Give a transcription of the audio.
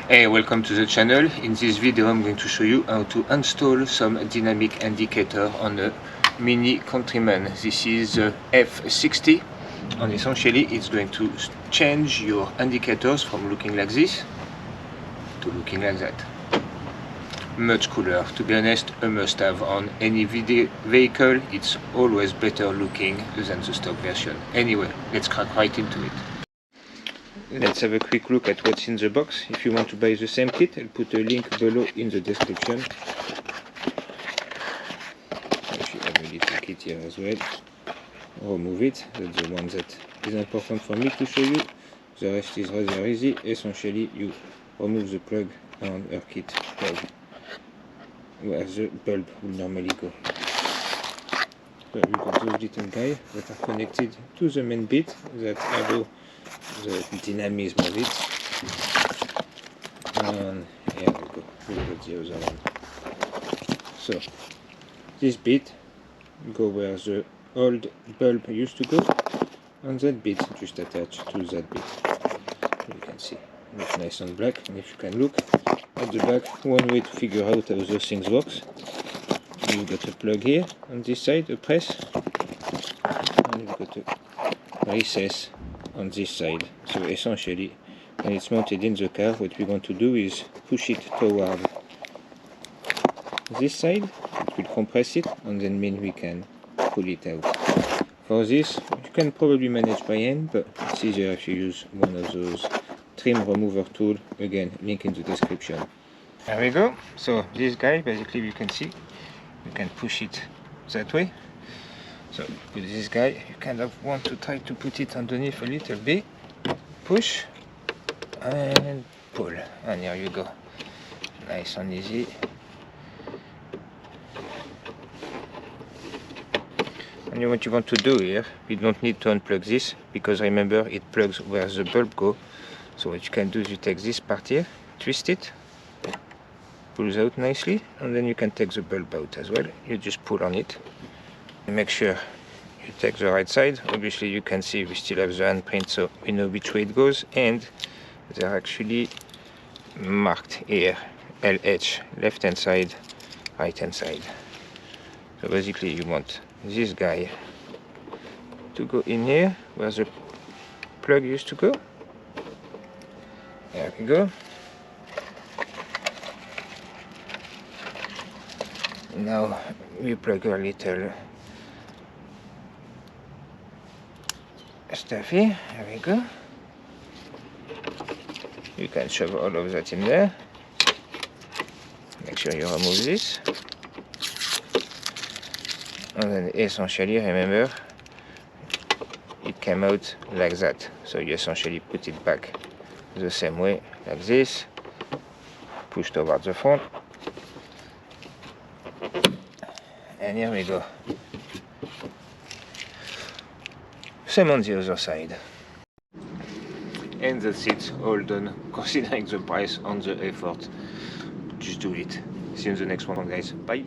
Hey, welcome to the channel. In this video I'm going to show you how to install some dynamic indicator on a Mini Countryman. This is the F60 and essentially it's going to change your indicators from looking like this to looking like that. Much cooler. To be honest, a must-have on any vehicle. It's always better looking than the stock version. Anyway, let's crack right into it. Let's have a quick look at what's in the box. If you want to buy the same kit, I'll put a link below in the description. Actually, I have a little kit here as well. Remove it. That's the one that is important for me to show you. The rest is rather easy. Essentially, you remove the plug and air kit plug where the bulb will normally go. So you've got those little guys that are connected to the main bit that allow the dynamism of it. And here we go, we've got the other one. So this bit go where the old bulb used to go, and that bit just attached to that bit. You can see it's nice and black, and if you can look at the back, one way to figure out how those things works, you've got a plug here on this side, a press, and you've got a recess on this side. So essentially, when it's mounted in the car, what we want to do is push it toward this side. It will compress it and then mean we can pull it out. For this, you can probably manage by hand, but it's easier if you use one of those trim remover tool. Again, link in the description. There we go. So this guy, basically, you can see you can push it that way. So with this guy, you kind of want to try to put it underneath a little bit, push and pull, and here you go, nice and easy. And what you want to do here, you don't need to unplug this, because remember it plugs where the bulb go. So what you can do is you take this part here, twist it, pulls out nicely, and then you can take the bulb out as well. You just pull on it. Make sure you take the right side. Obviously you can see we still have the handprint, so we know which way it goes, and they're actually marked here, LH, left hand side, right hand side. So basically you want this guy to go in here where the plug used to go. There we go. Now we plug a little stuff here. There we go. You can shove all of that in there. Make sure you remove this. And then essentially, remember, it came out like that. So you essentially put it back the same way, like this. Push towards the front. And here we go. Same on the other side. And that's it, all done. Considering the price and the effort, just do it. See you in the next one, guys. Bye.